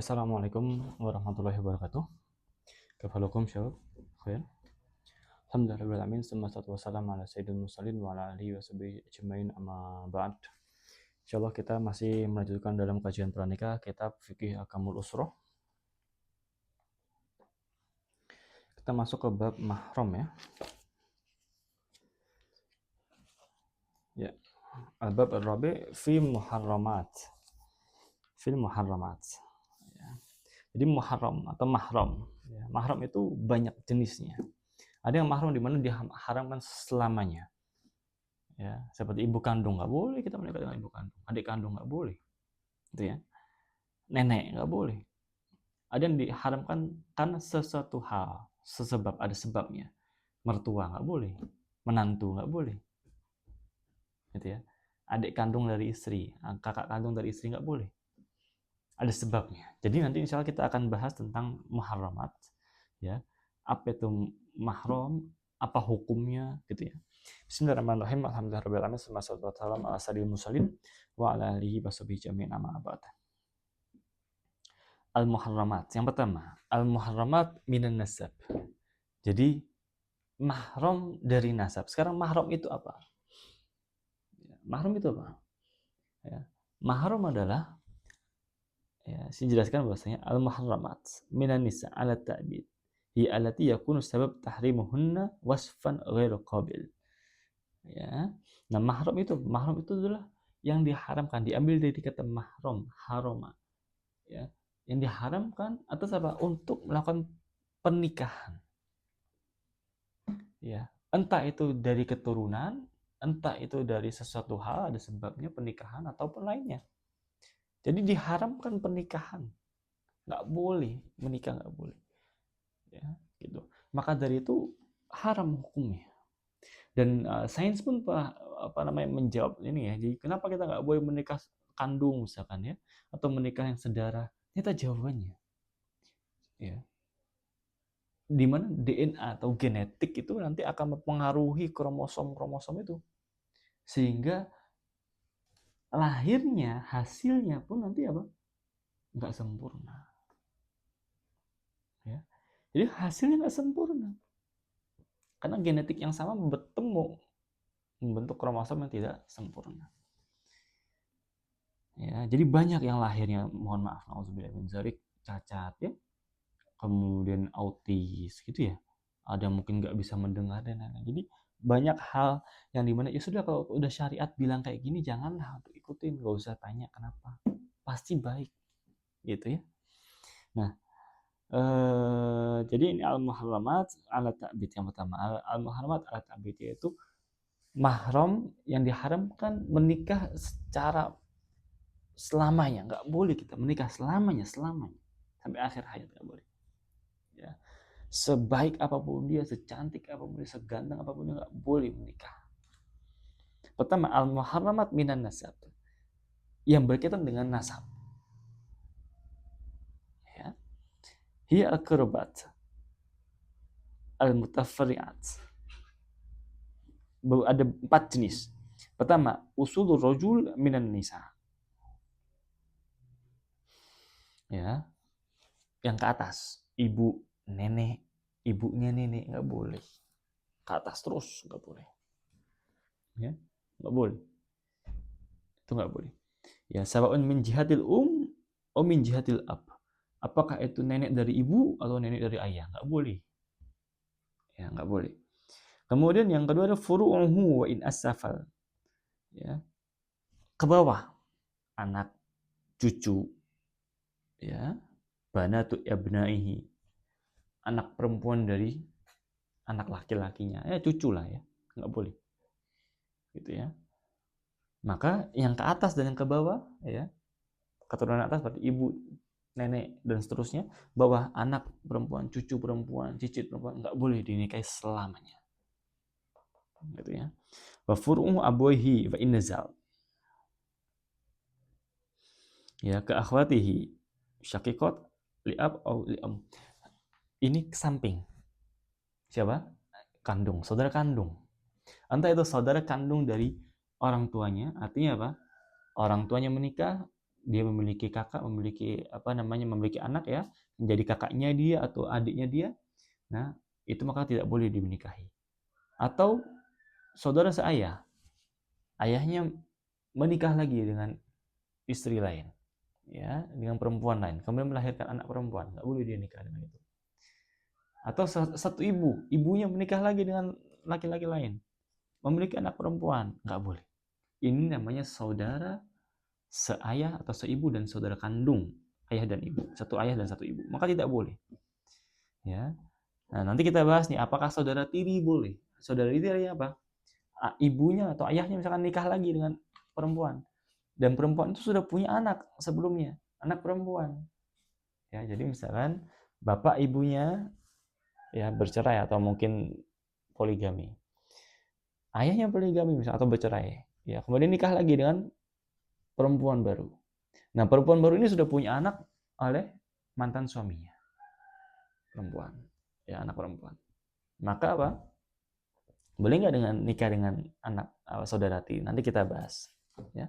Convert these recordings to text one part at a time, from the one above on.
Assalamualaikum warahmatullahi wabarakatuh. Kaifalukum syabab? Khair. Alhamdulillah alamin, wassalatu wassalamu ala sayyidil mursalin wa ala alihi washabihi ajmain amma ba'd. Insyaallah kita masih melanjutkan dalam kajian pranikah kitab Fikih Ahkamul Usroh. Kita masuk ke bab mahram ya. Ya. Al-bab ar-rabi fi muharramat. Fil muharramat. Ya. Jadi muharram atau mahram. Ya. Mahram itu banyak jenisnya. Ada yang mahram di mana diharamkan selamanya. Ya, seperti ibu kandung nggak boleh kita menikah dengan ibu kandung, adik kandung nggak boleh, gitu ya. Nenek nggak boleh. Ada yang diharamkan karena sesuatu hal, sesebab, ada sebabnya. Mertua nggak boleh, menantu nggak boleh, gitu ya. Adik kandung dari istri, kakak kandung dari istri nggak boleh. Ada sebabnya. Jadi nanti insya Allah kita akan bahas tentang muharramat, ya. Apa itu mahram, apa hukumnya, gitu ya. Bismillahirrahmanirrahim. Alhamdulillahirabbil alamin. Wassalatu wassalamu ala sayyidil mursalin wa ala alihi washabihi jami'in amma ba'd. Al-muharramat. Yang pertama, al-muharramat minan nasab. Jadi mahram dari nasab. Sekarang mahram itu apa? Mahram itu apa? Ya. Mahram adalah, ya, saya jelaskan bahwasanya al-muharramat minan nisa ala ta'bid hi allati yakunu sabab tahrimuhunna wasfan ghairu qabil. Ya. Nah, mahram itu adalah yang diharamkan, diambil dari kata mahram, haroma. Ya. Yang diharamkan atas apa? Untuk melakukan pernikahan. Ya. Entah itu dari keturunan, entah itu dari sesuatu hal, ada sebabnya pernikahan ataupun lainnya. Jadi diharamkan pernikahan. Nggak boleh, menikah nggak boleh. Ya, gitu. Maka dari itu haram hukumnya. Dan sains pun menjawab ini ya. Jadi kenapa kita nggak boleh menikah kandung misalkan ya, atau menikah yang sedarah? Ternyata jawabannya, ya, di mana DNA atau genetik itu nanti akan mempengaruhi kromosom itu, sehingga lahirnya hasilnya pun nanti apa? Nggak sempurna. Ya. Jadi hasilnya nggak sempurna. Karena genetik yang sama bertemu membentuk kromosom yang tidak sempurna. Ya, jadi banyak yang lahirnya, mohon maaf, nauzubillah min dzalik, cacat ya, kemudian autis gitu ya, ada mungkin nggak bisa mendengar dan lain-lain. Jadi banyak hal yang dimana ya sudah, kalau udah syariat bilang kayak gini janganlah untuk ikutin, nggak usah tanya kenapa, pasti baik gitu ya. Nah, jadi ini al-muharramat ala ta'bid yang pertama. Al-muharramat ala ta'bid yaitu mahram yang diharamkan menikah secara selamanya, nggak boleh kita menikah selamanya sampai akhir hayat, nggak boleh. Ya. Sebaik apapun dia, secantik apapun dia, seganteng apapun dia, nggak boleh menikah. Pertama, al-muharramat minan nasab, yang berkaitan dengan nasab. Ya. Hiya al-qurbat al-mutafarri'at. Ada 4 jenis. Pertama, usulur rajul minan nisa. Ya. Yang ke atas, ibu, nenek, ibunya nenek, nggak boleh. Ke atas terus, nggak boleh. Ya, nggak boleh. Itu nggak boleh. Ya, sawaun min jihatil atau min jihatil ab. Apakah itu nenek dari ibu atau nenek dari ayah? Nggak boleh. Ya, nggak boleh. Kemudian yang kedua adalah furu'uhu wa in asafal. Ya. Ke bawah, anak, cucu, ya, banatu abnaihi, anak perempuan dari anak laki-lakinya, ya cucu lah ya, nggak boleh, gitu ya. Maka yang ke atas dan yang ke bawah, ya, keturunan atas seperti ibu, nenek dan seterusnya, bawah anak perempuan, cucu perempuan, cicit perempuan, nggak boleh dinikahi selamanya, gitu ya. Wa furu'u abwayhi wa innazal, ya, ke akhwatihi syaqiqat li'ab atau li'am. Ini ke samping siapa? Kandung, saudara kandung. Entah itu saudara kandung dari orang tuanya, artinya apa? Orang tuanya menikah, dia memiliki kakak, memiliki memiliki anak ya, menjadi kakaknya dia atau adiknya dia, nah itu maka tidak boleh dinikahi. Atau saudara seayah, ayahnya menikah lagi dengan istri lain, ya, dengan perempuan lain, kemudian melahirkan anak perempuan, nggak boleh dia nikah dengan itu. Atau satu ibu, ibunya menikah lagi dengan laki-laki lain, memiliki anak perempuan, nggak boleh. Ini namanya saudara seayah atau seibu dan saudara kandung, ayah dan ibu, satu ayah dan satu ibu, maka tidak boleh. Ya, nah nanti kita bahas nih, apakah saudara tiri boleh? Saudara tiri apa? Ibunya atau ayahnya misalkan nikah lagi dengan perempuan, dan perempuan itu sudah punya anak sebelumnya, anak perempuan. Ya, jadi misalkan bapak ibunya ya bercerai atau mungkin poligami, ayahnya poligami misalkan atau bercerai, ya kemudian nikah lagi dengan perempuan baru. Nah, perempuan baru ini sudah punya anak oleh mantan suaminya, perempuan, ya anak perempuan. Maka apa? Boleh nggak dengan nikah dengan anak saudara tiri? Nanti kita bahas. Ya.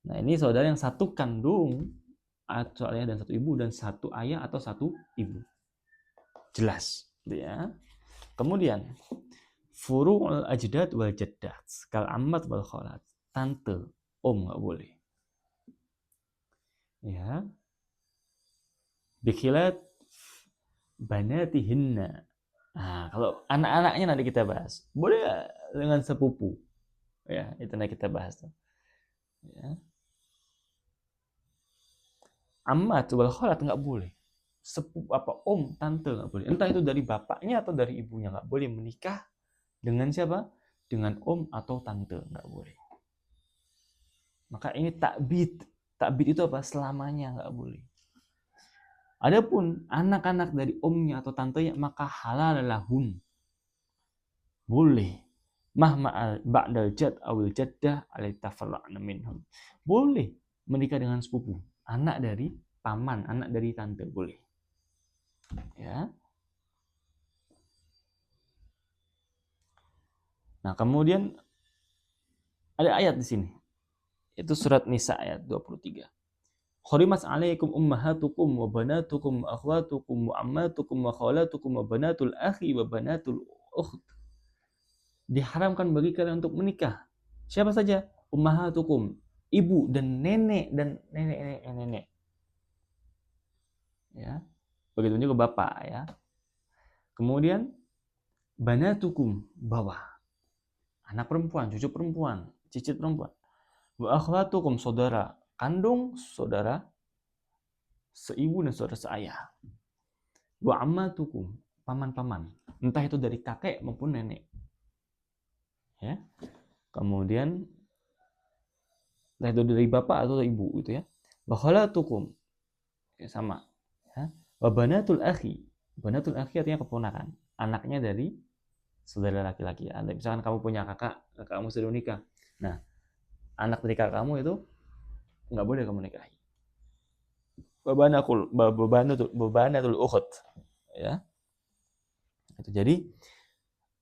Nah, ini saudara yang satu kandung atau ayah dan satu ibu, dan satu ayah atau satu ibu. Jelas, ya. Kemudian furu'ul ajdad wal jaddat, kal ammat wal khalat. Tante, om nggak boleh. Ya. Bikhilat banatihinna. Nah, kalau anak-anaknya nanti kita bahas. Boleh gak dengan sepupu? Ya, itu nanti kita bahas. Ya. Amma wal khalat nggak boleh. Sepupu om, tante nggak boleh. Entah itu dari bapaknya atau dari ibunya, nggak boleh menikah dengan siapa? Dengan om atau tante, nggak boleh. Maka ini takbid. Takbid itu apa? Selamanya nggak boleh. Adapun anak-anak dari omnya atau tantenya maka halal lahun. Boleh. Mahma ba'dal jad awil jaddah alaitafarra'na minhum. Boleh menikah dengan sepupu, anak dari paman, anak dari tante, boleh. Ya. Nah, kemudian ada ayat di sini. Itu surat Nisa ayat 23. Khurimat 'alaikum ummahatukum wa banatukum wa akhwatukum wa ammatukum wa khalatukum wa banatul akhi wa banatul ukht. Diharamkan bagi kalian untuk menikah. Siapa saja? Ummahatukum, ibu dan nenek dan nenek. Ya. Begitu juga bapak ya. Kemudian banatukum, bawah. Anak perempuan, cucu perempuan, cicit perempuan. Wa akhwatukum, saudara kandung, saudara seibu dan saudara seayah. Wa ammatukum, paman-paman, entah itu dari kakek maupun nenek. Ya. Kemudian entah itu dari bapak atau ibu gitu ya. Wa khalatukum, ya, sama. Ya. Wa banatul akhi. Banatul akhi artinya keponakan, anaknya dari saudara laki-laki. Misalkan kamu punya kakak kamu sudah menikah. Nah, anak dari kakak kamu itu nggak boleh kamu nikahi. Babanatul ukht, ya. Itu jadi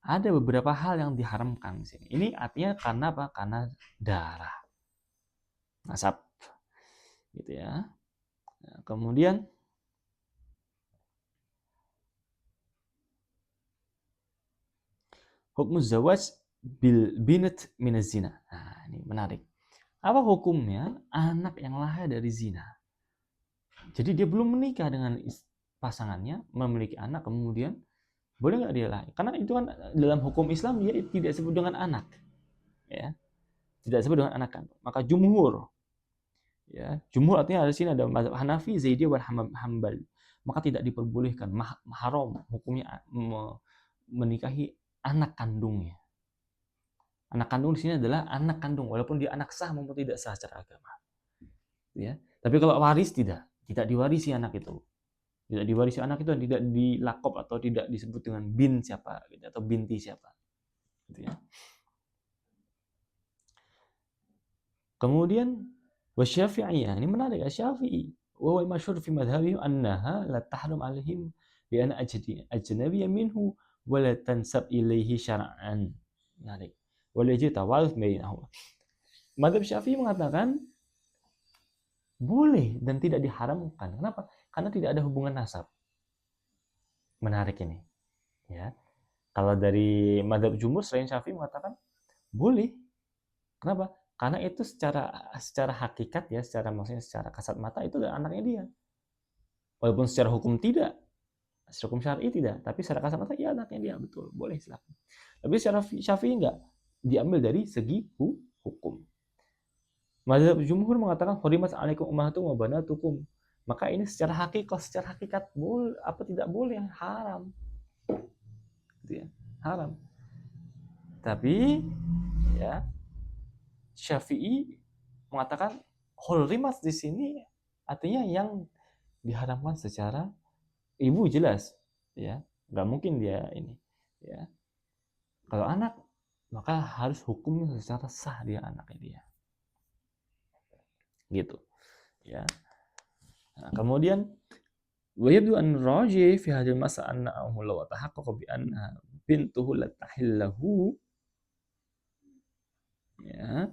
ada beberapa hal yang diharamkan di sini. Ini artinya karena apa? Karena darah, nasab, gitu ya. Nah, kemudian hukum zawaj bil binat minaz zina. Nah, ini menarik. Apa hukumnya anak yang lahir dari zina? Jadi dia belum menikah dengan pasangannya, memiliki anak, kemudian boleh nggak dia lahir? Karena itu kan dalam hukum Islam dia tidak disebut dengan anak, ya, tidak disebut dengan anak kan. Maka jumhur, ya, jumhur artinya di sini ada mazhab Hanafi, Zaidiyah, wal Hambal. Maka tidak diperbolehkan, haram hukumnya menikahi anak kandungnya. Anak kandung di sini adalah anak kandung, walaupun dia anak sah maupun tidak sah secara agama. Ya, tapi kalau waris tidak diwarisi anak itu. Tidak diwarisi anak itu, tidak dilakop atau tidak disebut dengan bin siapa gitu, atau binti siapa gitu ya. Kemudian wasyafi'iyah, ini menarik, Syafi'i wa huwa masyhur fi madhhabihim annaha la tahrum alaihim bi anna ajnabiyyan minhu wa la tansab ilaihi syar'an. Menarik. Wa la yajid tawarus bainahum. Madhab Syafi'i mengatakan Boleh dan tidak diharamkan. Kenapa? Karena tidak ada hubungan nasab. Menarik ini. Ya. Kalau dari mazhab jumhur selain Syafi'i mengatakan boleh. Kenapa? Karena itu secara hakikat ya, maksudnya secara kasat mata itu adalah anaknya dia. Walaupun secara hukum tidak, secara hukum syar'i tidak, tapi secara kasat mata ya anaknya dia, betul, boleh silakan. Tapi secara Syafi'i enggak, diambil dari segi hukum. Mazhab jumhur mengatakan hurimat alaikum ummahatukum wa banatukum. Maka ini secara hakikat boleh apa tidak boleh, haram. Gitu ya, haram. Tapi ya Syafi'i mengatakan hurimat di sini artinya yang diharamkan secara ibu jelas ya, nggak mungkin dia ini ya. Kalau anak maka harus hukumnya secara sah dia anaknya dia gitu ya. Nah, kemudian wayabdu an raji fi hadhihi al-mas'alah annahu law tahaqqaqa bi anna bintuhu la tahillahu ya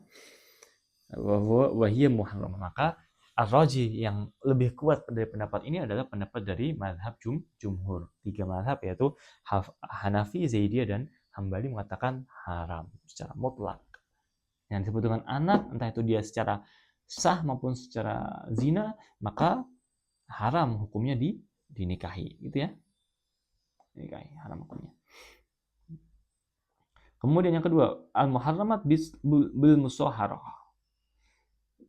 wa hiya muharram, maka ar-raji yang lebih kuat dari pendapat ini adalah pendapat dari mazhab jumhur. Tiga mazhab yaitu Hanafi, Zaidiyah dan Hambali mengatakan haram secara mutlak. Yang disebut dengan anak, entah itu dia secara sah maupun secara zina, maka haram hukumnya dinikahi, gitu ya. Dinikahi, haram hukumnya. Kemudian yang kedua, al-muharramat bil musaharah.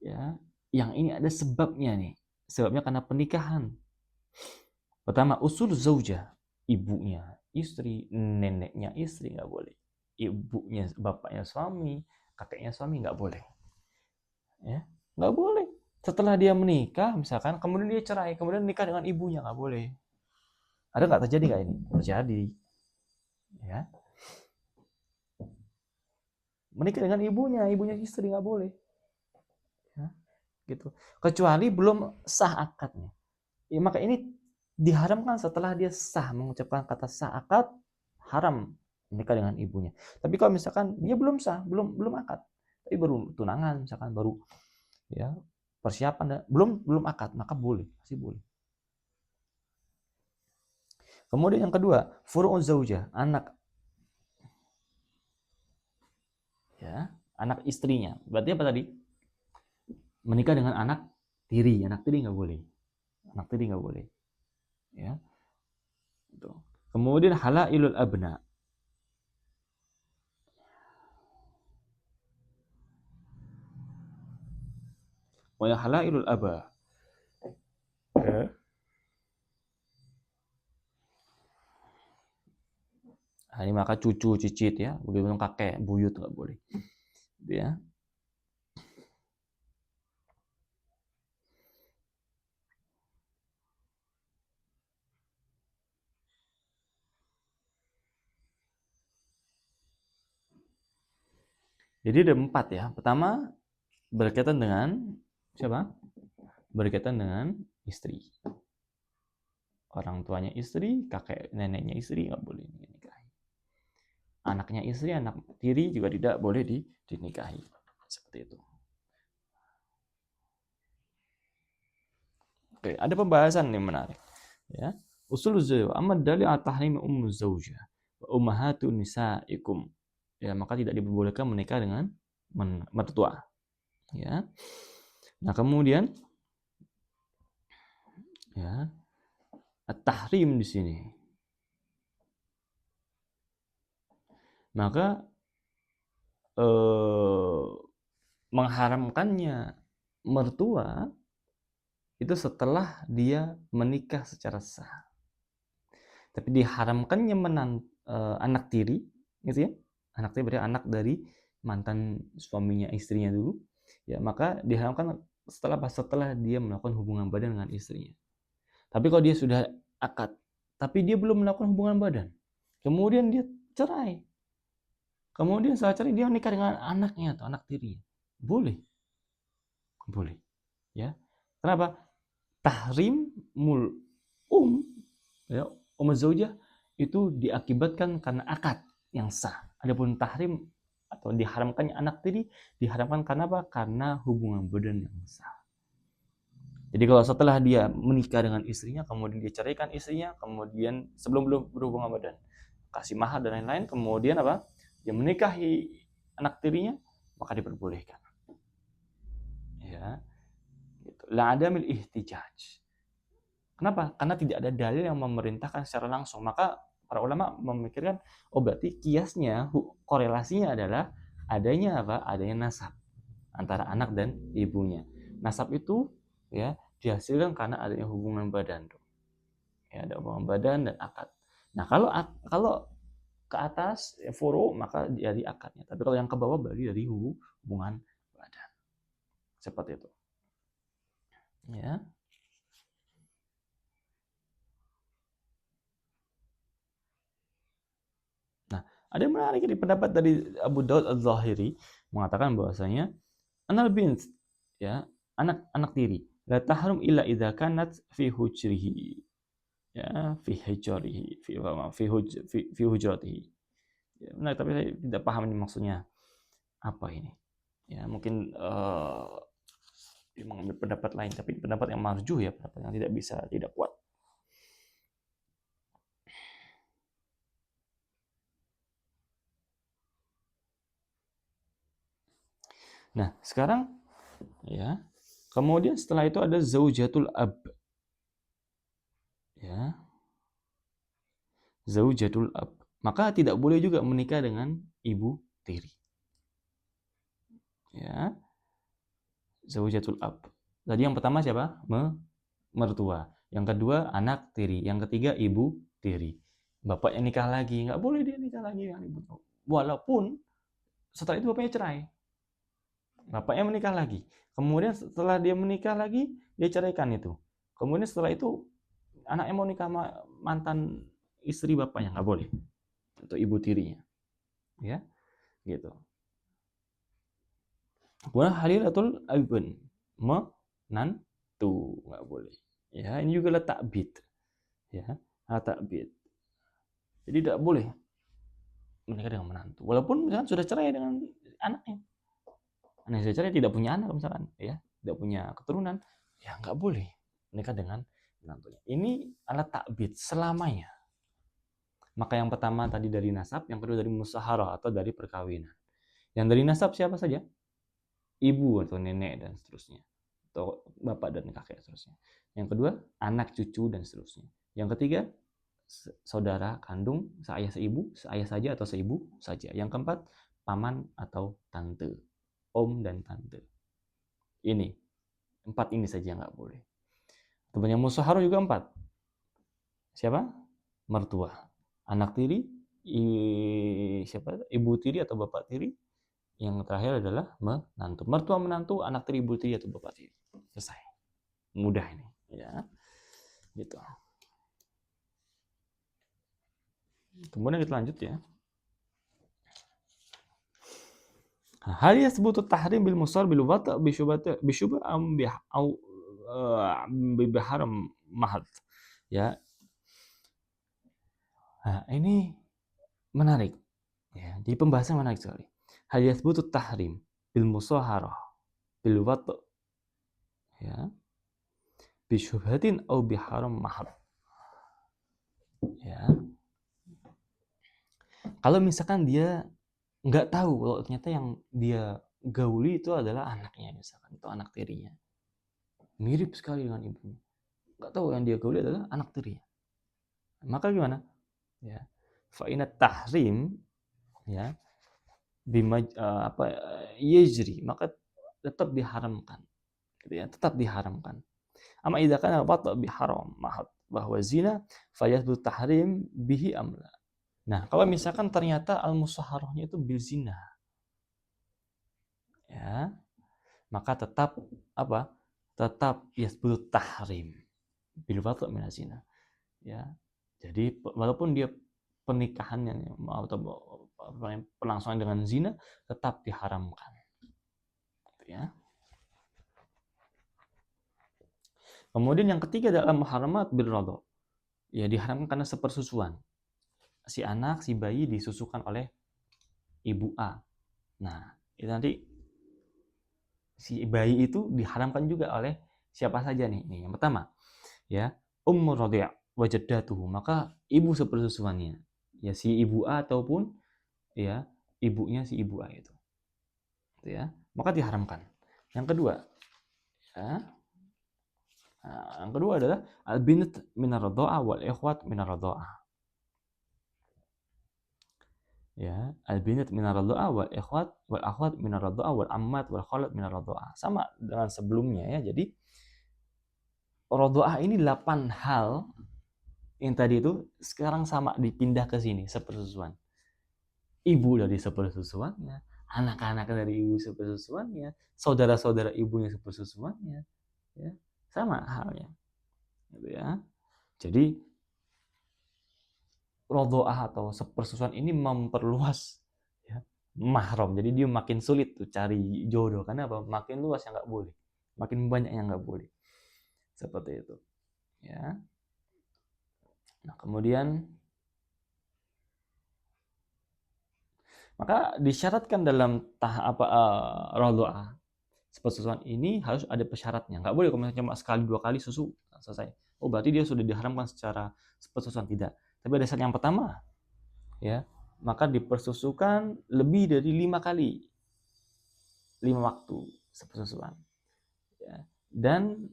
Ya, yang ini ada sebabnya nih. Sebabnya karena pernikahan. Pertama, usul zaujah, ibunya istri, neneknya istri nggak boleh. Ibunya, bapaknya suami, kakeknya suami nggak boleh. Ya, nggak boleh. Setelah dia menikah, misalkan, kemudian dia cerai, kemudian nikah dengan ibunya nggak boleh. Ada nggak terjadi nggak ini? Terjadi. Ya. Menikah dengan ibunya istri nggak boleh. Ya, gitu. Kecuali belum sah akadnya. Ya, maka ini diharamkan setelah dia sah mengucapkan kata sah akad, haram menikah dengan ibunya. Tapi kalau misalkan dia belum sah, belum akad, tapi baru tunangan misalkan, baru ya persiapan dan belum akad, maka boleh, masih boleh. Kemudian yang kedua, furu'uz zaujah, anak ya, anak istrinya. Berarti apa tadi? Menikah dengan anak tiri nggak boleh. Anak tiri nggak boleh. Ya. Kemudian halailul abna. Wa halailul aba. Ya. Nah, ini maka cucu, cicit ya, begitu kakek, buyut nggak boleh. Ya. Jadi ada 4 ya. Pertama berkaitan dengan siapa? Berkaitan dengan istri. Orang tuanya istri, kakek neneknya istri nggak boleh dinikahi. Anaknya istri, anak tiri juga tidak boleh dinikahi. Seperti itu. Oke, ada pembahasan yang menarik. Ya. Usul zawj, amma dalil at-tahrim ummu zaujah wa ummahatun nisaikum. Ya, maka tidak diperbolehkan menikah dengan mertua. Ya. Nah, kemudian ya, at-tahrim di sini. Maka mengharamkannya mertua itu setelah dia menikah secara sah. Tapi diharamkannya anak tiri, gitu ya. Anak tiri berarti anak dari mantan suaminya, istrinya dulu. Ya, maka diharamkan setelah dia melakukan hubungan badan dengan istrinya. Tapi kalau dia sudah akad, tapi dia belum melakukan hubungan badan, kemudian dia cerai. Kemudian setelah cerai dia menikah dengan anaknya atau anak tirinya. Boleh. Boleh. Ya. Kenapa? Tahrim ya, zaujah itu diakibatkan karena akad yang sah. Adapun tahrim atau diharamkannya anak tiri diharamkan karena apa? Karena hubungan badan yang sah. Jadi kalau setelah dia menikah dengan istrinya, kemudian dia ceraikan istrinya, kemudian sebelum belum berhubungan badan, kasih mahar dan lain-lain, kemudian apa? Dia menikahi anak tirinya, maka diperbolehkan. Ya, gitu. La adamil ihtijaj. Kenapa? Karena tidak ada dalil yang memerintahkan secara langsung. Maka para ulama memikirkan, oh berarti kiasnya, korelasinya adalah adanya apa? Adanya nasab antara anak dan ibunya. Nasab itu ya dihasilkan karena adanya hubungan badan. Ya, ada hubungan badan dan akad. Nah, kalau ke atas furu maka dari akadnya. Tapi kalau yang ke bawah berarti dari hubungan badan. Seperti itu. Ya. Nah, ada yang menarik di pendapat dari Abu Daud Al-Zahiri mengatakan bahwasanya anal bint, ya, anak tiri, la tahrum illa idza kanat fi hujrihi, ya, fi hijrihi, fi hujratihi. Ya, nah, tapi saya tidak paham ini maksudnya apa ini. Ya, mungkin dia mengambil pendapat lain, tapi pendapat yang marjuh ya, pendapat yang tidak kuat. Nah, sekarang ya, kemudian setelah itu ada zaujatul ab. Ya, zaujatul ab. Maka tidak boleh juga menikah dengan ibu tiri. Ya, zaujatul ab. Tadi yang pertama siapa? Mertua. Yang kedua anak tiri. Yang ketiga ibu tiri. Bapaknya nikah lagi, nggak boleh dia nikah lagi dengan ibu. Walaupun setelah itu bapaknya cerai. Bapaknya menikah lagi. Kemudian setelah dia menikah lagi, dia ceraikan itu. Kemudian setelah itu anaknya mau nikah sama mantan istri bapaknya, nggak boleh. Untuk ibu tirinya. Ya, gitu. Kemudian halilatul ibn, menantu, nggak boleh. Ya, ini juga letak bid. Ya, letak bid. Jadi tidak boleh menikah dengan menantu. Walaupun misalkan sudah cerai dengan anaknya. Anaknya sudah cerai, tidak punya anak misalkan, ya, tidak punya keturunan, ya nggak boleh menikah dengan menantunya. Ini alat takbid selamanya. Maka yang pertama tadi dari nasab, yang kedua dari musaharah atau dari perkawinan. Yang dari nasab siapa saja? Ibu atau nenek dan seterusnya. Atau bapak dan kakek seterusnya. Yang kedua, anak cucu dan seterusnya. Yang ketiga, saudara kandung, seayah seibu, seayah saja atau seibu saja. Yang keempat, paman atau tante, om dan tante. Ini, empat ini saja nggak boleh. Temannya musaharah juga empat. Siapa? Mertua, anak tiri, siapa? Ibu tiri atau bapak tiri. Yang terakhir adalah menantu. Mertua, menantu, anak tiri, ibu tiri atau bapak tiri. Selesai. Mudah ini, ya. Gitu. Kemudian kita lanjut ya. Hal yasbutu tahrim bil musar bil wata' bi syubha am bi au bi haram mahad. Ya. Nah, ini menarik. Ya, jadi pembahasan menarik sekali. Hal yasbutu tahrim bil musaharah bil wata' ya. Bi syubhatin au bi haram mahad. Ya. Kalau misalkan dia nggak tahu kalau ternyata yang dia gauli itu adalah anaknya misalkan, itu anak tirinya. Mirip sekali dengan ibunya. Nggak tahu yang dia gauli adalah anak tirinya. Maka gimana? Ya. Fa'inat tahrim ya bima yajri, maka tetap diharamkan. Gitu ya, tetap diharamkan. Amma idza kana wata' bi haram mahad bahwa zina fayathbut tahrim bihi amla. Nah, kalau misalkan ternyata al-musaharahnya itu bil zina, ya, maka tetap apa? Tetap yasbut tahrim bil wata' min zina. Ya. Jadi walaupun dia pernikahannya atau pelangsungan dengan zina tetap diharamkan. Ya. Kemudian yang ketiga adalah muharamat bil radha. Ya, diharamkan karena sepersusuan. Si anak, si bayi disusukan oleh ibu A. Nah, itu nanti si bayi itu diharamkan juga oleh siapa saja nih? Nih, yang pertama, ya, ummu radhi' wa jaddatuhu, maka ibu sepersusuannya, ya si ibu A ataupun ya ibunya si ibu A itu, ya, maka diharamkan. Yang kedua, ya, yang kedua adalah al-bint min ar-radha'ah wal ikhwat min ar-radha'ah. Ya, al-binat min ar-radha'ah wal ikhwat wal akhwat min ar-radha'ah wal ammat wal khalat min ar-radha'ah. Sama dengan sebelumnya ya. Jadi radha'ah ini 8 hal yang tadi itu sekarang sama dipindah ke sini sepersusuan. Ibu dari sepersusuannya, anak-anak dari ibu sepersusuannya, saudara-saudara ibunya sepersusuannya, ya. Sama halnya. Gitu ya. Jadi radha'ah atau sepersusuan ini memperluas ya, mahram. Jadi dia makin sulit tuh cari jodoh. Karena apa? Makin luas yang nggak boleh. Makin banyak yang nggak boleh. Seperti itu. Ya. Nah, kemudian maka disyaratkan dalam tahap radha'ah sepersusuan ini harus ada persyaratnya. Nggak boleh kalau misalnya cuma sekali dua kali susu selesai. Oh berarti dia sudah diharamkan secara sepersusuan, tidak. Tapi ada syarat yang pertama, ya, maka dipersusukan lebih dari 5 kali, 5 waktu sepersusuan. Ya. Dan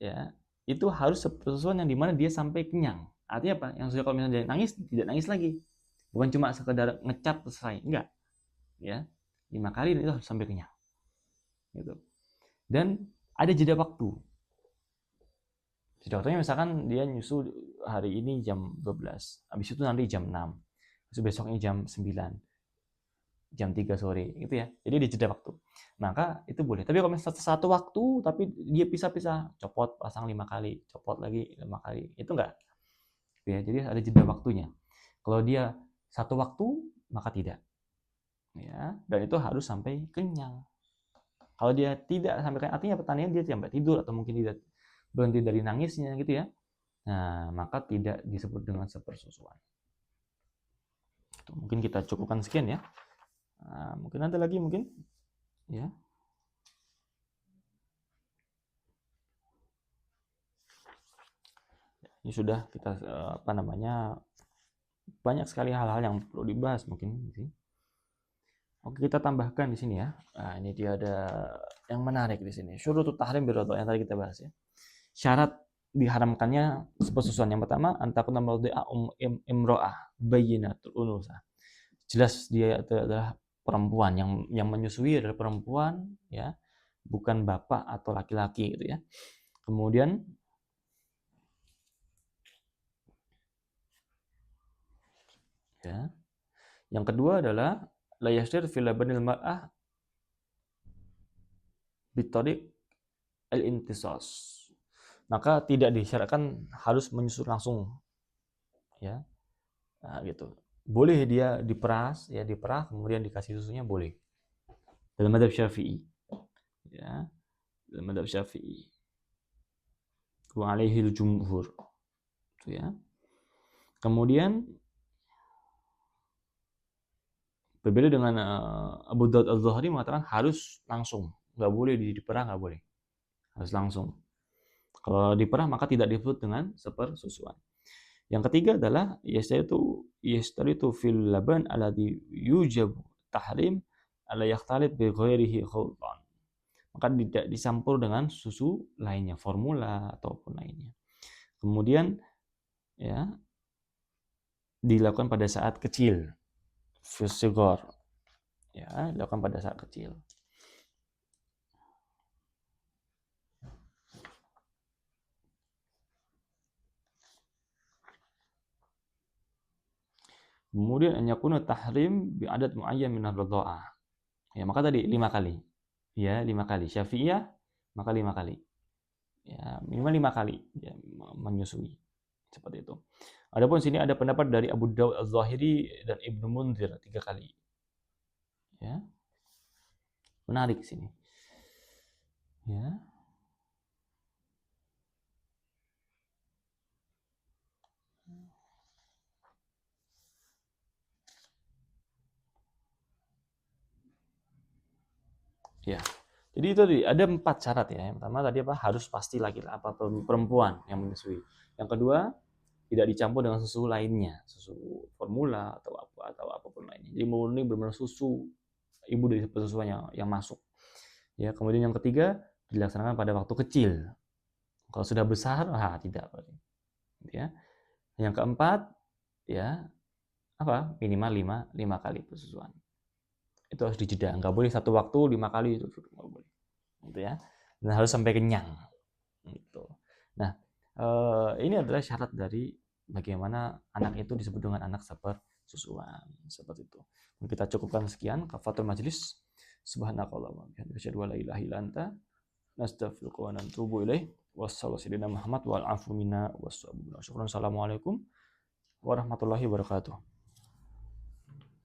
ya itu harus sepersusuan yang dimana dia sampai kenyang. Artinya apa? Yang sudah kalau misalnya dia nangis, tidak nangis lagi. Bukan cuma sekedar ngecap selesai, enggak. Ya, 5 kali dan itu harus sampai kenyang. Gitu. Dan ada jeda waktu. Jeda waktunya misalkan dia nyusu hari ini jam 12, habis itu nanti jam 6, terus besoknya jam 9, jam 3 sore, gitu ya. Jadi dia jeda waktu. Maka itu boleh. Tapi kalau misalnya satu waktu, tapi dia pisah-pisah, copot, pasang 5 kali, copot lagi 5 kali, itu enggak. Ya, jadi ada jeda waktunya. Kalau dia satu waktu, maka tidak. Ya, dan itu harus sampai kenyang. Kalau dia tidak sampai kenyang, artinya pertanyaan dia sampai tidur atau mungkin tidak berhenti dari nangisnya gitu ya. Nah, maka tidak disebut dengan sepersusuan. Mungkin kita cukupkan sekian ya. Nah, mungkin ada lagi mungkin ya. Ini sudah kita banyak sekali hal-hal yang perlu dibahas mungkin sih. Oke, kita tambahkan di sini ya. Nah, ini dia ada yang menarik di sini. Syurutut tahrim birodha yang tadi kita bahas ya. Syarat diharamkannya sepersusuan yang pertama antakuna mardhi'ah imra'ah bayyinatul unusa. Jelas dia adalah perempuan yang menyusui adalah perempuan ya, bukan bapak atau laki-laki gitu ya. Kemudian ya, yang kedua adalah la yasdir fil labanil mar'ah bitariq al-intisas. Maka tidak disyaratkan harus menyusu langsung ya. Nah, gitu. Boleh dia diperas ya, diperah kemudian dikasih susunya boleh. Dalam madzhab Syafi'i. Ya, dalam madzhab Syafi'i. Wa alaihil jumhur. Itu ya. Kemudian berbeda dengan Abu Daud Az-Zuhri mengatakan harus langsung, nggak boleh diperah, nggak boleh, harus langsung. Kalau diperah maka tidak disebut dengan sepersusuan. Yang ketiga adalah yastaritu fil laban alladhi yujab tahrim ala yakhtalif bi ghairihi khultan. Maka tidak dicampur dengan susu lainnya, formula ataupun lainnya. Kemudian ya dilakukan pada saat kecil, fusigor, ya dilakukan pada saat kecil. Kemudian an yakuna tahrim bi adat muayyan min ar-radha'ah. Ya, maka tadi 5 kali. Ya, 5 kali. Syafi'iyah maka 5 kali. Ya, minimal 5 kali ya, menyusui. Seperti itu. Adapun sini ada pendapat dari Abu Daud Az-Zahiri dan Ibnu Munzir 3 kali. Ya. Menarik sini. Ya. Ya. Jadi itu tadi ada 4 syarat ya. Yang pertama tadi apa? Harus pasti perempuan yang menyusui. Yang kedua, tidak dicampur dengan susu lainnya, susu formula atau apapun lainnya. Jadi murni benar-benar susu ibu dari pesusuan yang masuk. Ya, kemudian yang ketiga dilaksanakan pada waktu kecil. Kalau sudah besar, tidak. Ya. Yang keempat, ya apa? Minimal 5 kali pesusuan. Itu harus dijeda, nggak boleh satu waktu 5 kali itu nggak boleh. Gitu ya. Dan harus sampai kenyang. Gitu. Nah, ini adalah syarat dari bagaimana anak itu disebut dengan anak sepersusuan seperti itu. Kita cukupkan sekian kafatul majlis. Subhanakallah wa bihamdika asyhadu an la ilaha illa anta nastaghfiruka wa natubu ilaik. Wassalamualaikum warahmatullahi wabarakatuh.